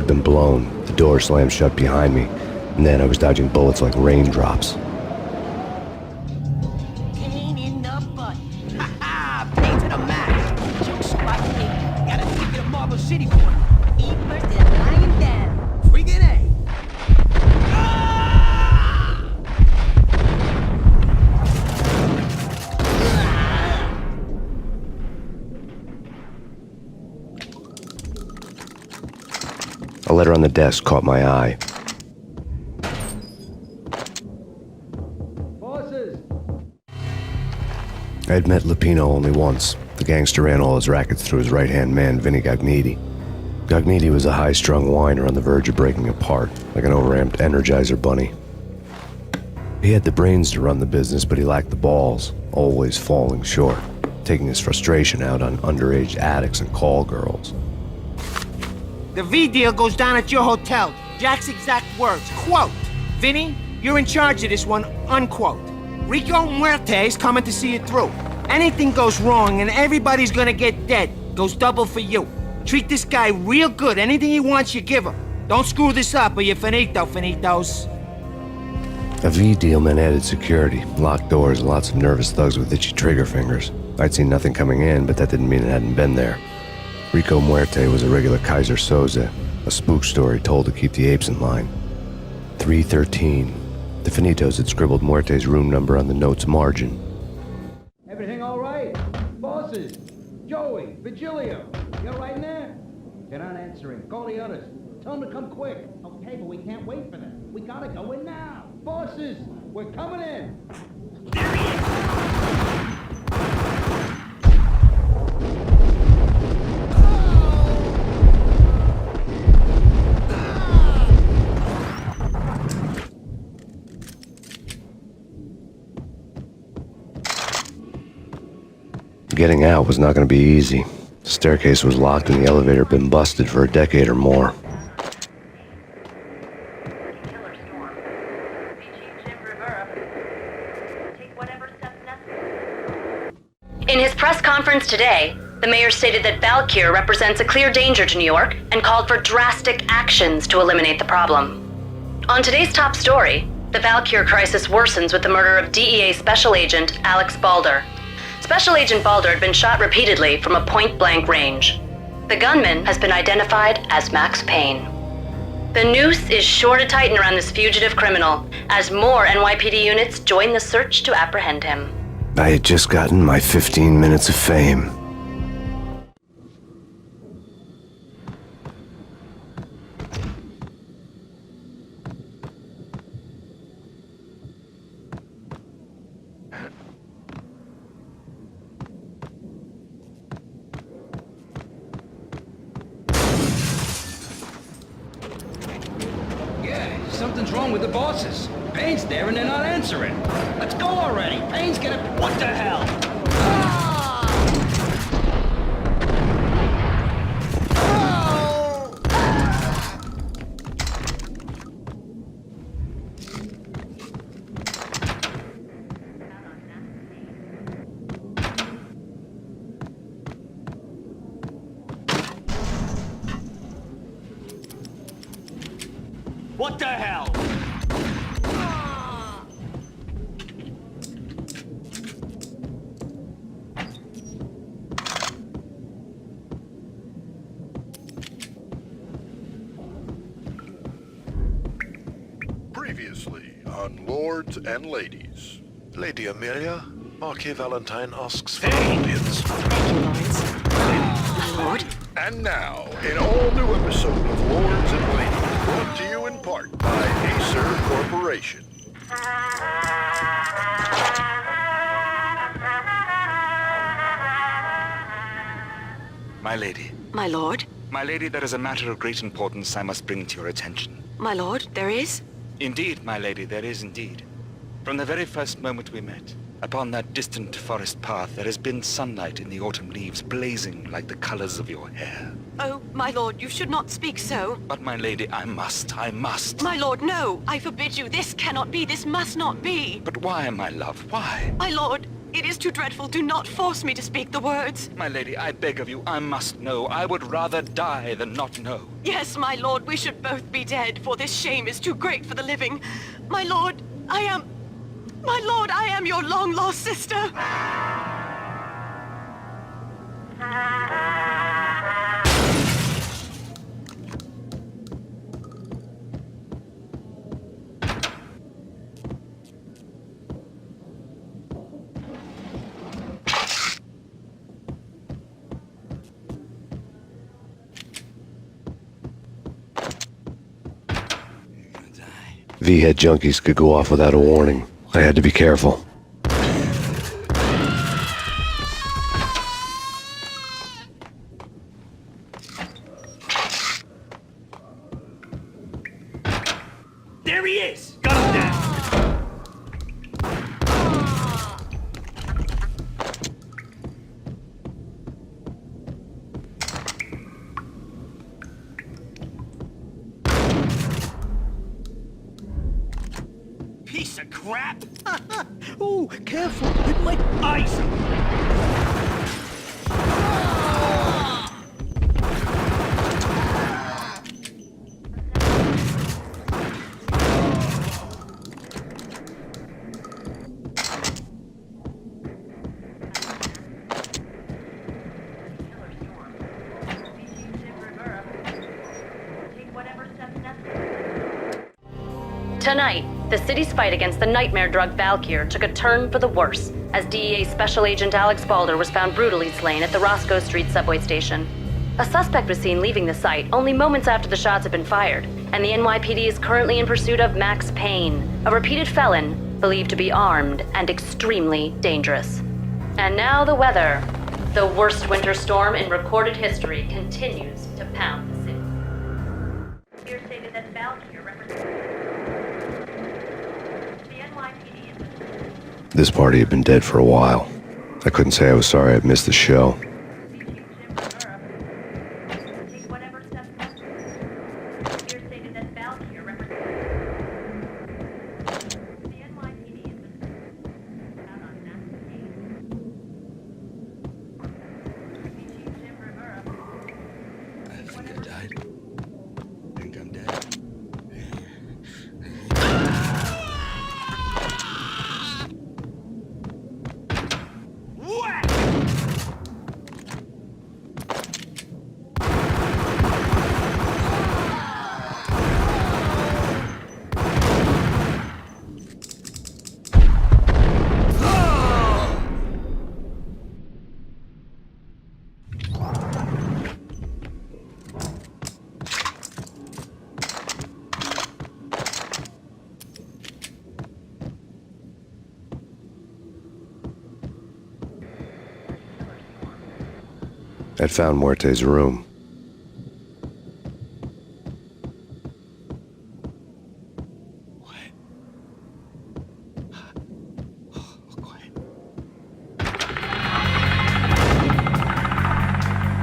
had been blown, the door slammed shut behind me, and then I was dodging bullets like raindrops. Payne in the butt. Ha ha! Payne to the max. Joke spot me. Got a ticket to Marble City for him. Eat first and lying down. Freaking A. A letter on the desk caught my eye. Bosses! I had met Lupino only once. The gangster ran all his rackets through his right-hand man, Vinnie Gognitti. Gognitti was a high-strung whiner on the verge of breaking apart, like an overamped Energizer bunny. He had the brains to run the business, but he lacked the balls, always falling short, taking his frustration out on underage addicts and call girls. The V deal goes down at your hotel. Jack's exact words, quote, "Vinny, you're in charge of this one," unquote. Rico Muerte is coming to see it through. Anything goes wrong and everybody's gonna get dead. Goes double for you. Treat this guy real good. Anything he wants, you give him. Don't screw this up or you're finito, finitos. A V deal meant added security, locked doors, and lots of nervous thugs with itchy trigger fingers. I'd seen nothing coming in, but that didn't mean it hadn't been there. Rico Muerte was a regular Kaiser Soze, a spook story told to keep the apes in line. 313. The Finitos had scribbled Muerte's room number on the note's margin. Everything all right? Bosses! Joey! Vigilio! You all right in there? They're not answering. Call the others. Tell them to come quick. Okay, but we can't wait for them. We gotta go in now. Bosses! We're coming in! Getting out was not going to be easy. The staircase was locked and the elevator had been busted for a decade or more. In his press conference today, the mayor stated that Valkyr represents a clear danger to New York and called for drastic actions to eliminate the problem. On today's top story, the Valkyr crisis worsens with the murder of DEA Special Agent Alex Balder. Special Agent Balder had been shot repeatedly from a point-blank range. The gunman has been identified as Max Payne. The noose is sure to tighten around this fugitive criminal as more NYPD units join the search to apprehend him. I had just gotten my 15 minutes of fame. Something's wrong with the bosses. Payne's there and they're not answering. Let's go already. Payne's gonna... What the hell? Ah! Oh! Ah! What the hell? Previously on Lords and Ladies. Lady Amelia, Marquis Valentine asks for Hey! an audience. Thank you, Lawrence. My lord? And now, an all-new episode of Lords and Ladies, brought to you in part by Acer Corporation. My lady. My lord? My lady, there is a matter of great importance I must bring to your attention. My lord, there is? Indeed, my lady, there is indeed. From the very first moment we met, upon that distant forest path, there has been sunlight in the autumn leaves blazing like the colors of your hair. Oh, my lord, you should not speak so. But my lady, I must. My lord, no! I forbid you. This cannot be. This must not be. But why, my love, why? My lord, It is too dreadful. Do not force me to speak the words. My lady, I beg of you, I must know. I would rather die than not know. Yes, my lord, we should both be dead, for this shame is too great for the living. My lord, I am your long-lost sister. V-head junkies could go off without a warning. I had to be careful. There he is! Got him down! Piece of crap! Ooh, careful! It might ice him! Tonight, the city's fight against the nightmare drug Valkyr took a turn for the worse as DEA Special Agent Alex Balder was found brutally slain at the Roscoe Street subway station. A suspect was seen leaving the site only moments after the shots had been fired, and the NYPD is currently in pursuit of Max Payne, a repeated felon believed to be armed and extremely dangerous. And now the weather. The worst winter storm in recorded history continues to pound the city. Here stated that Valkyr represents This party had been dead for a while. I couldn't say I was sorry I'd missed the show. I'd found Muerte's room.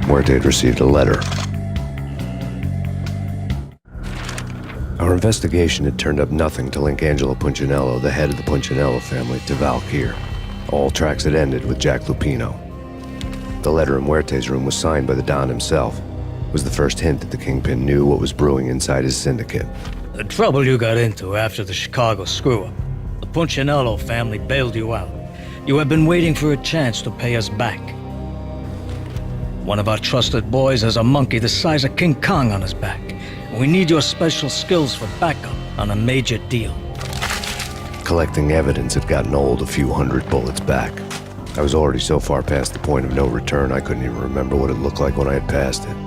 Muerte had received a letter. Our investigation had turned up nothing to link Angelo Punchinello, the head of the Punchinello family, to Valkyr. All tracks had ended with Jack Lupino. The letter in Muerte's room was signed by the Don himself. It was the first hint that the Kingpin knew what was brewing inside his syndicate. The trouble you got into after the Chicago screw-up. The Punchinello family bailed you out. You have been waiting for a chance to pay us back. One of our trusted boys has a monkey the size of King Kong on his back. We need your special skills for backup on a major deal. Collecting evidence had gotten old a few hundred bullets back. I was already so far past the point of no return I couldn't even remember what it looked like when I had passed it.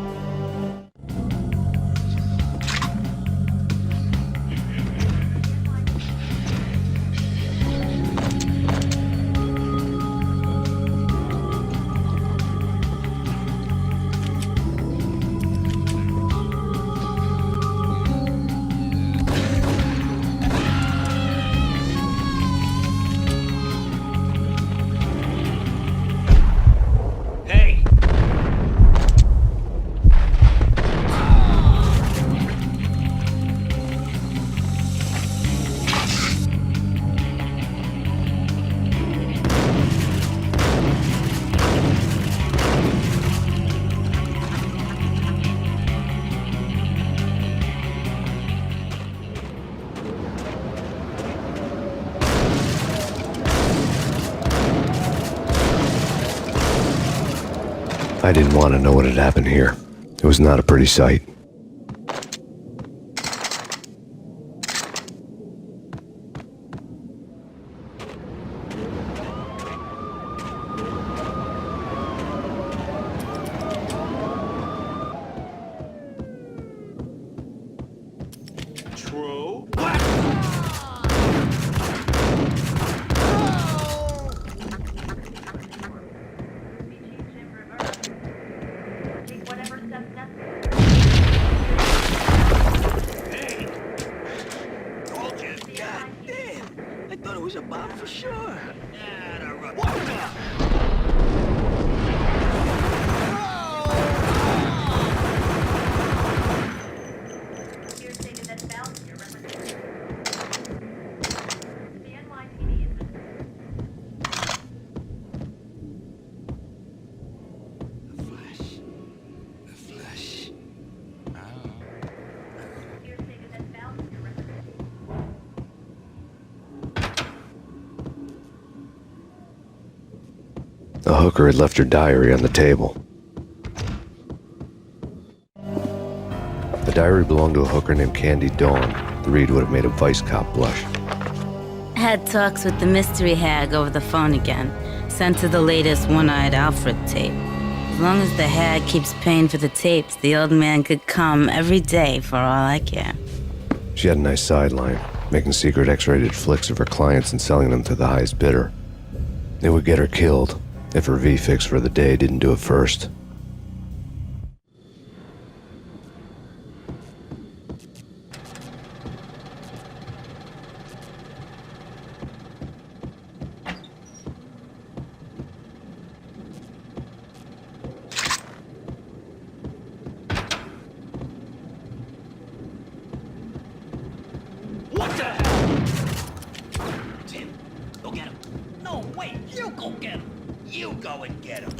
I didn't want to know what had happened here. It was not a pretty sight. The hooker had left her diary on the table. The diary belonged to a hooker named Candy Dawn. The read would have made a vice cop blush. Had talks with the mystery hag over the phone again. Sent to the latest One-Eyed Alfred tape. As long as the hag keeps paying for the tapes, the old man could come every day for all I care. She had a nice sideline, making secret X-rated flicks of her clients and selling them to the highest bidder. It would get her killed if her V-fix for the day didn't do it first. What the hell? Tim, go get him. No, wait, you go get him. You go and get him.